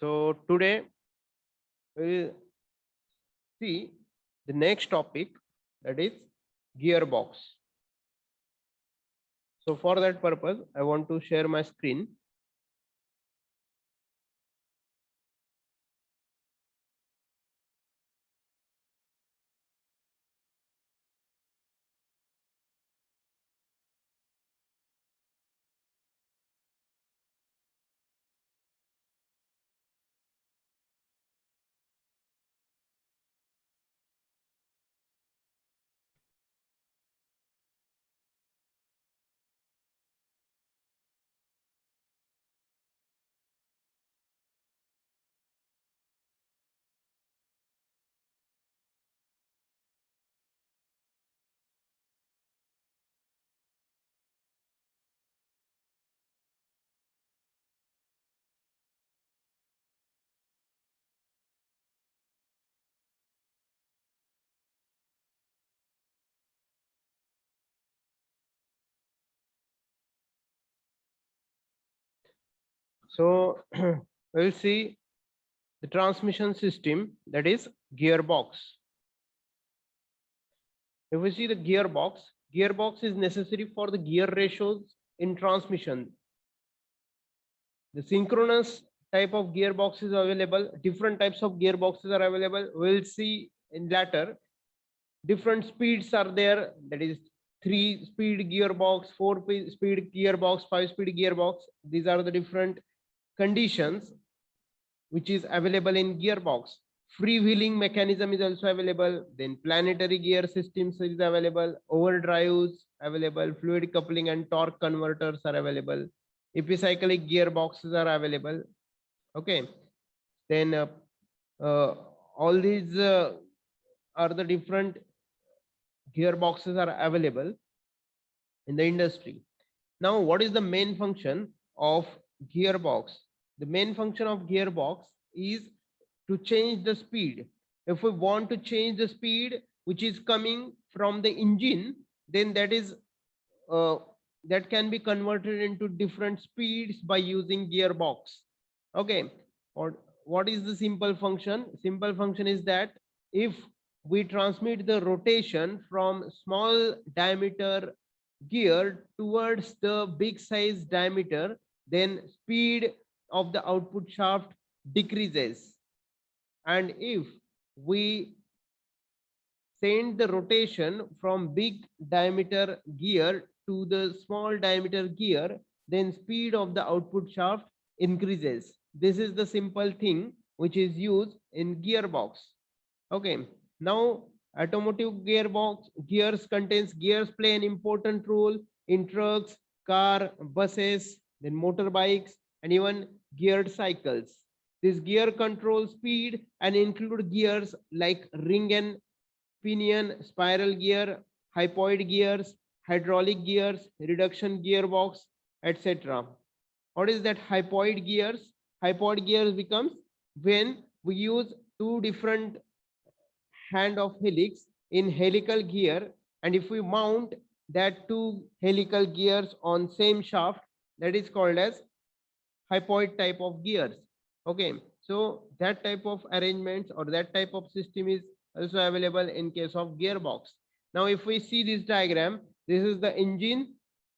So today we'll see the next topic, that is gearbox. So for that purpose, I want to share my screen. So we'll see the transmission system, that is gearbox. If we see the gearbox is necessary for the gear ratios in transmission. The synchronous type of gearbox is available. Different types of gearboxes are available. We'll see in later. Different speeds are there. That is 3-speed gearbox, 4-speed gearbox, 5-speed gearbox. These are the different conditions which is available in gearbox. Freewheeling mechanism is also available. Then planetary gear systems is available. Overdrives available. Fluid coupling and torque converters are available. Epicyclic gearboxes are available. Okay. Then all these are the different gearboxes are available in the industry. Now, what is the main function of gearbox? The main function of gearbox is to change the speed. If we want to change the speed which is coming from the engine, then that can be converted into different speeds by using gearbox. Okay. Or what is the simple function? Simple function is that if we transmit the rotation from small diameter gear towards the big size diameter, then speed of the output shaft decreases. And if we send the rotation from big diameter gear to the small diameter gear, then speed of the output shaft increases. This is the simple thing which is used in gearbox. Okay. Now automotive gears play an important role in trucks, car, buses, then motorbikes, and even geared cycles. This gear control speed and include gears like ring and pinion, spiral gear, hypoid gears, hydraulic gears, reduction gearbox, etc. What is that hypoid gears? Hypoid gears becomes when we use two different hand of helix in helical gear, and if we mount that two helical gears on same shaft, that is called as hypoid type of gears. Okay, so that type of arrangements or that type of system is also available in case of gearbox. Now if we see this diagram, this is the engine,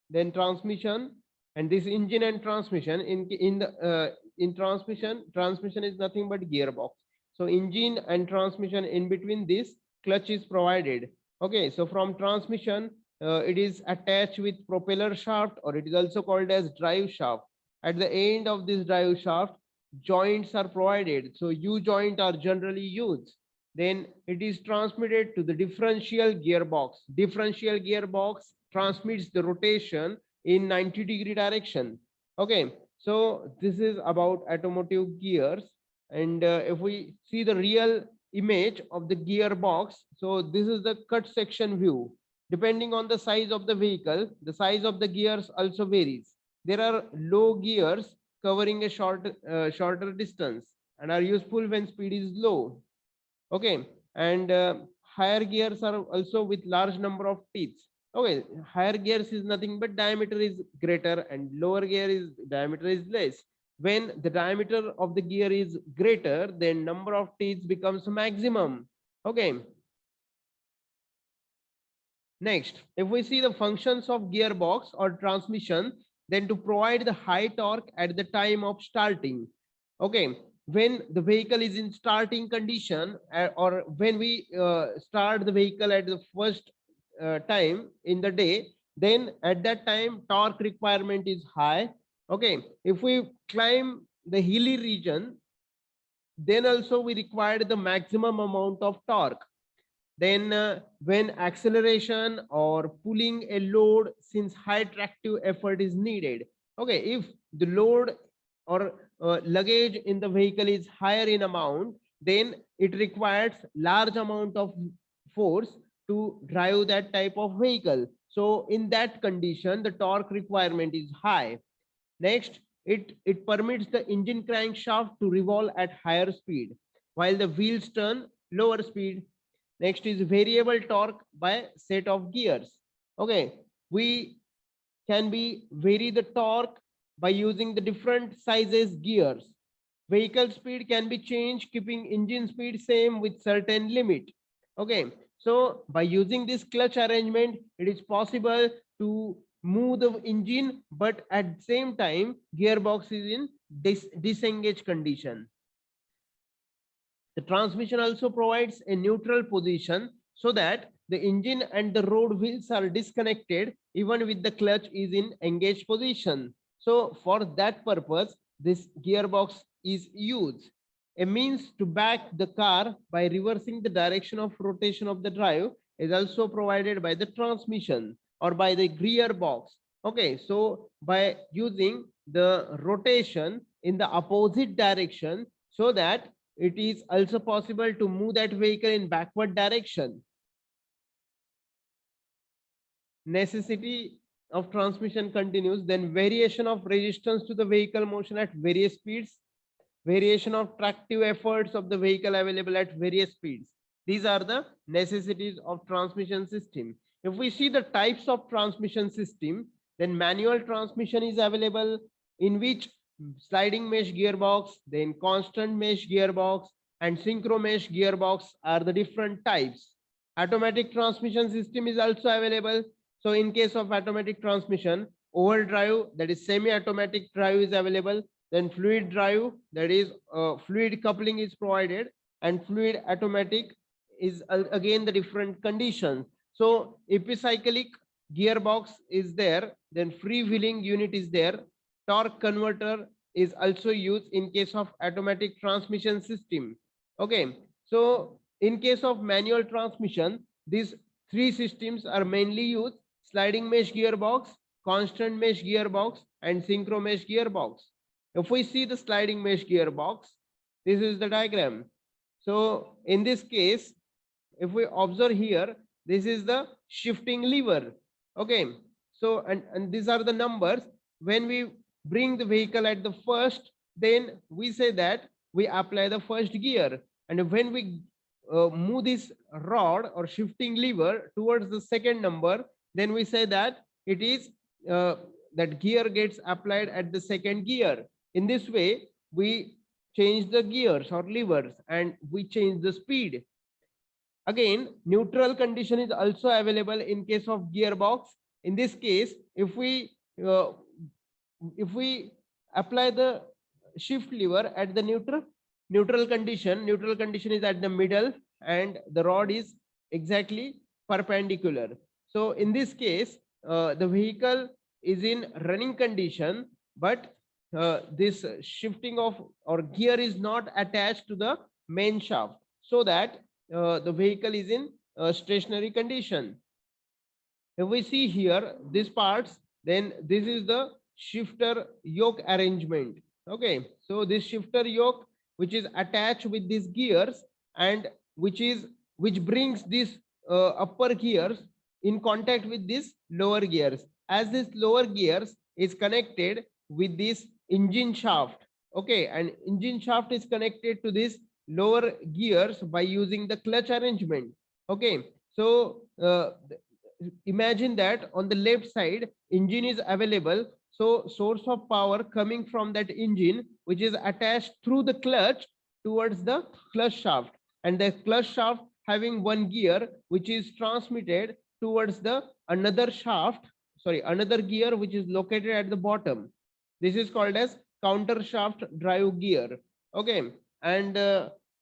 then transmission, and this engine and transmission in transmission is nothing but gearbox. So engine and transmission, in between this clutch is provided. Okay, so from transmission it is attached with propeller shaft, or it is also called as drive shaft. At the end of this drive shaft, joints are provided. So U joint are generally used. Then it is transmitted to the differential gearbox. Differential gearbox transmits the rotation in 90-degree direction. Okay, so this is about automotive gears. And if we see the real image of the gearbox, so this is the cut section view. Depending on the size of the vehicle, the size of the gears also varies. There are low gears covering a shorter distance and are useful when speed is low. Okay, and higher gears are also with large number of teeth. Okay, higher gears is nothing but diameter is greater, and lower gear is diameter is less. When the diameter of the gear is greater, then number of teeth becomes maximum. Okay. Next, if we see the functions of gearbox or transmission, then to provide the high torque at the time of starting. Okay, when the vehicle is in starting condition, or when we start the vehicle at the first time in the day, then at that time torque requirement is high. Okay, if we climb the hilly region, then also we require the maximum amount of torque. Then when acceleration or pulling a load, since high tractive effort is needed. Okay, if the load or luggage in the vehicle is higher in amount, then it requires large amount of force to drive that type of vehicle. So in that condition, the torque requirement is high. Next, it permits the engine crankshaft to revolve at higher speed while the wheels turn lower speed. Next is variable torque by set of gears. Okay, we can be vary the torque by using the different sizes gears. Vehicle speed can be changed, keeping engine speed same with certain limit. Okay, so by using this clutch arrangement, it is possible to move the engine, but at the same time, gearbox is in disengaged condition. The transmission also provides a neutral position so that the engine and the road wheels are disconnected even with the clutch is in engaged position. So for that purpose, this gearbox is used. A means to back the car by reversing the direction of rotation of the drive is also provided by the transmission or by the gearbox. Okay, so by using the rotation in the opposite direction, so that it is also possible to move that vehicle in backward direction. Necessity of transmission continues, then variation of resistance to the vehicle motion at various speeds, variation of tractive efforts of the vehicle available at various speeds. These are the necessities of transmission system. If we see the types of transmission system, then manual transmission is available, in which sliding mesh gearbox, then constant mesh gearbox, and synchro mesh gearbox are the different types. Automatic transmission system is also available. So in case of automatic transmission, overdrive, that is semi-automatic drive, is available. Then fluid drive, that is fluid coupling is provided, and fluid automatic is again the different conditions. So epicyclic gearbox is there, then freewheeling unit is there, torque converter is also used in case of automatic transmission system. Okay, so in case of manual transmission, these three systems are mainly used: sliding mesh gearbox, constant mesh gearbox, and synchro mesh gearbox. If we see the sliding mesh gearbox, this is the diagram. So in this case, if we observe here, this is the shifting lever. Okay, so and these are the numbers. When we bring the vehicle at the first, then we say that we apply the first gear, and when we move this rod or shifting lever towards the second number, then we say that it is that gear gets applied at the second gear. In this way, we change the gears or levers and we change the speed. Again, neutral condition is also available in case of gearbox. In this case, uh, if we apply the shift lever at the neutral condition is at the middle and the rod is exactly perpendicular. So in this case, the vehicle is in running condition, but this shifting of or gear is not attached to the main shaft, so that the vehicle is in stationary condition. If we see here these parts, then this is the shifter yoke arrangement. Okay, so this shifter yoke, which is attached with these gears, and which brings this upper gears in contact with these lower gears, as this lower gears is connected with this engine shaft. Okay, and engine shaft is connected to this lower gears by using the clutch arrangement. Okay, so imagine that on the left side engine is available, So source of power coming from that engine, which is attached through the clutch towards the clutch shaft, and the clutch shaft having one gear which is transmitted towards the another shaft, sorry, another gear which is located at the bottom. This is called as counter shaft drive gear. Okay, and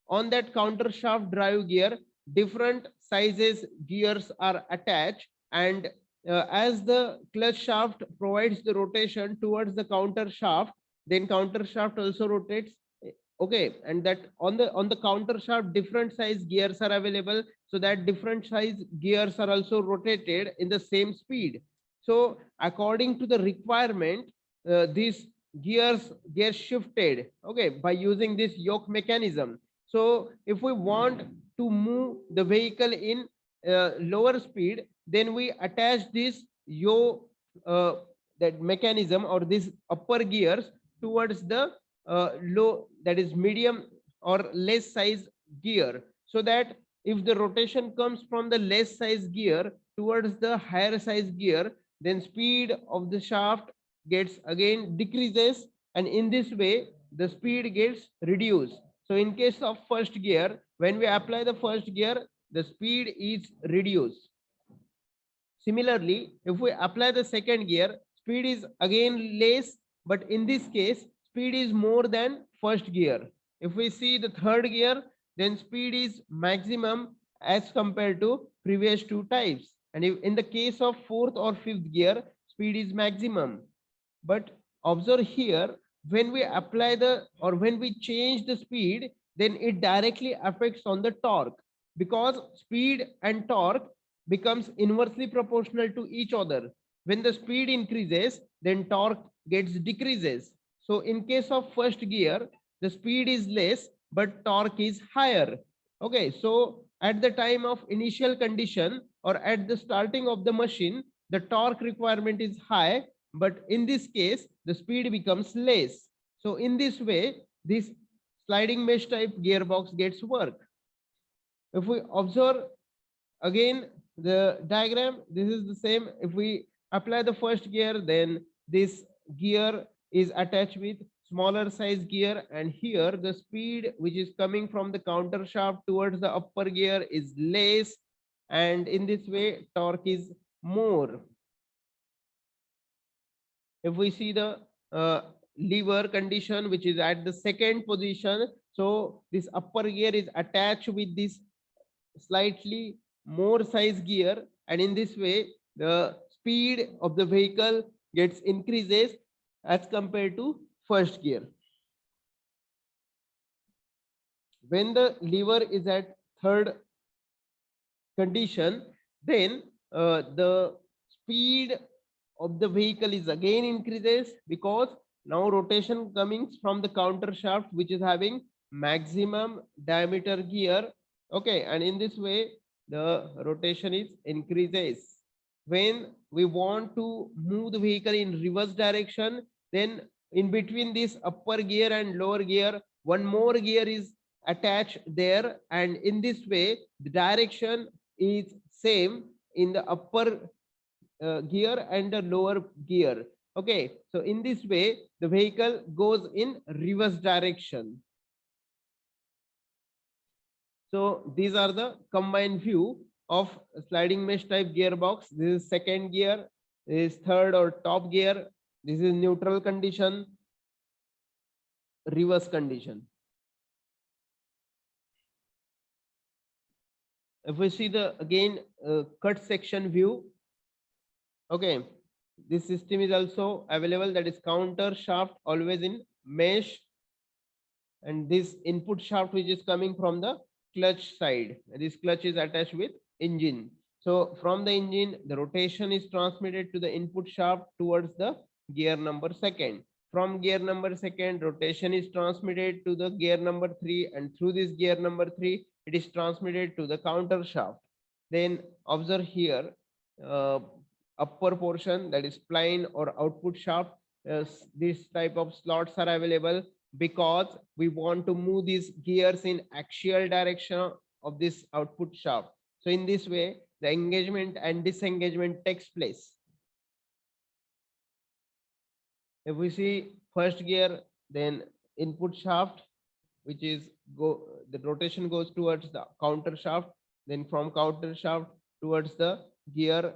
on that counter shaft drive gear, different sizes gears are attached, and as the clutch shaft provides the rotation towards the counter shaft, then counter shaft also rotates. Okay, and that on the counter shaft different size gears are available, so that different size gears are also rotated in the same speed. So according to the requirement, these gears get shifted, okay, by using this yoke mechanism. So if we want to move the vehicle in lower speed, then we attach this yoke, that mechanism or this upper gears towards the low, that is medium or less size gear, so that if the rotation comes from the less size gear towards the higher size gear, then speed of the shaft gets again decreases, and in this way the speed gets reduced. So in case of first gear, when we apply the first gear, the speed is reduced. Similarly, if we apply the second gear, speed is again less, but in this case, speed is more than first gear. If we see the third gear, then speed is maximum as compared to previous two types. And if in the case of fourth or fifth gear, speed is maximum. But observe here, when we apply the or when we change the speed, then it directly affects on the torque, because speed and torque becomes inversely proportional to each other. When the speed increases, then torque gets decreases. So in case of first gear, the speed is less but torque is higher. Okay, so at the time of initial condition or at the starting of the machine, the torque requirement is high, but in this case the speed becomes less. So in this way, this sliding mesh type gearbox gets work. If we observe again the diagram, this is the same. If we apply the first gear, then this gear is attached with smaller size gear, and here the speed which is coming from the counter shaft towards the upper gear is less, and in this way torque is more. If we see the lever condition which is at the second position, so this upper gear is attached with this slightly more size gear, and in this way the speed of the vehicle gets increases as compared to first gear. When the lever is at third condition, then the speed of the vehicle is again increases, because now rotation coming from the counter shaft which is having maximum diameter gear. Okay, and in this way the rotation is increases. When we want to move the vehicle in reverse direction, then in between this upper gear and lower gear, one more gear is attached there, and in this way the direction is same in the upper gear and the lower gear. Okay, so in this way the vehicle goes in reverse direction. So these are the combined view of sliding mesh type gearbox. This is second gear, this is third or top gear, this is neutral condition, reverse condition. If we see the again cut section view, okay, this system is also available, that is counter shaft always in mesh, and this input shaft which is coming from the clutch side, this clutch is attached with engine. So from the engine the rotation is transmitted to the input shaft towards the gear number second. From gear number second, rotation is transmitted to the gear number 3, and through this gear number 3 it is transmitted to the counter shaft. Then observe here, uh, upper portion, that is spline or output shaft, this type of slots are available because we want to move these gears in axial direction of this output shaft. So in this way the engagement and disengagement takes place. If we see first gear, then input shaft, which is the rotation goes towards the counter shaft, then from counter shaft towards the gear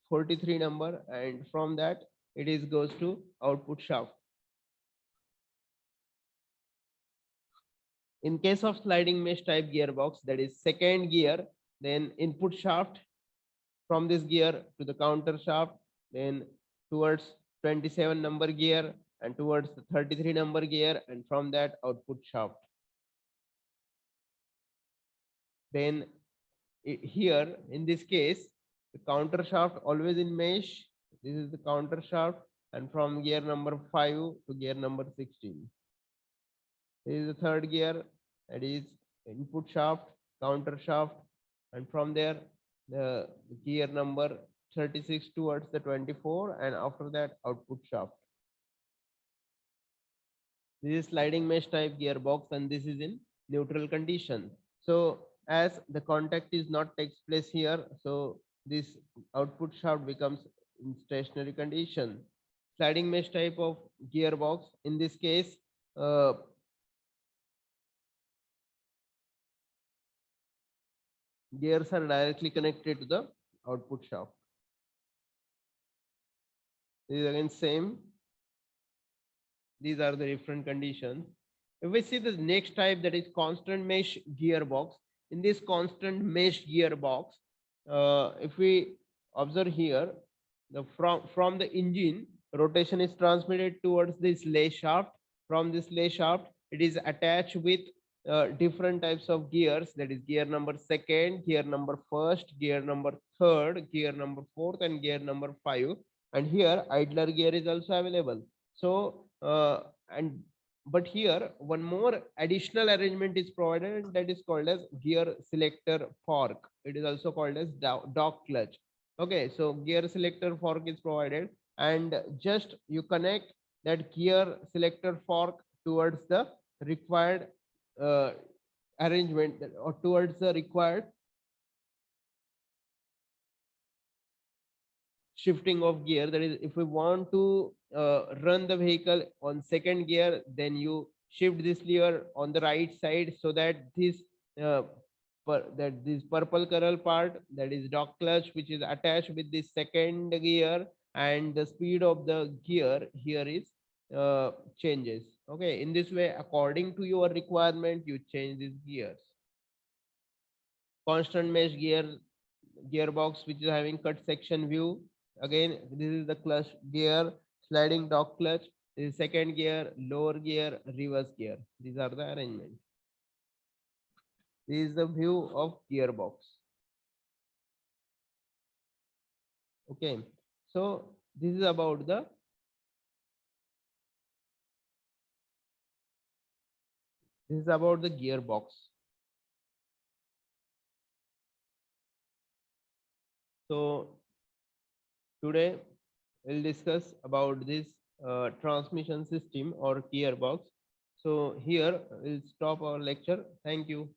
43 number, and from that it is goes to output shaft. In case of sliding mesh type gearbox, that is second gear, then input shaft from this gear to the counter shaft, then towards 27 number gear and towards the 33 number gear, and from that output shaft. Then here in this case, the counter shaft always in mesh. This is the counter shaft, and from gear number 5 to gear number 16. This is the third gear, that is input shaft, counter shaft, and from there the gear number 36 towards the 24, and after that output shaft. This is sliding mesh type gearbox, and this is in neutral condition. So as the contact is not takes place here, so this output shaft becomes in stationary condition. Sliding mesh type of gearbox, in this case, gears are directly connected to the output shaft. This is again same. These are the different conditions. If we see the next type, that is constant mesh gearbox. In this constant mesh gearbox, if we observe here, the from the engine, rotation is transmitted towards this lay shaft. From this lay shaft, it is attached with different types of gears, that is gear number second, gear number first, gear number third, gear number fourth, and gear number 5. And here idler gear is also available. So and but here one more additional arrangement is provided, that is called as gear selector fork. It is also called as dog clutch. Okay, so gear selector fork is provided, and just you connect that gear selector fork towards the required arrangement, or towards the required shifting of gear. That is, if we want to run the vehicle on second gear, then you shift this lever on the right side, so that this this purple color part, that is dog clutch, which is attached with the second gear, and the speed of the gear here is changes. Okay, in this way, according to your requirement, you change these gears. Constant mesh gearbox, which is having cut section view. Again, this is the clutch gear, sliding dog clutch. This is second gear, lower gear, reverse gear. These are the arrangement. This is the view of gearbox. Okay, so this is about the gearbox. So today we'll discuss about this transmission system or gearbox. So here we'll stop our lecture. Thank you.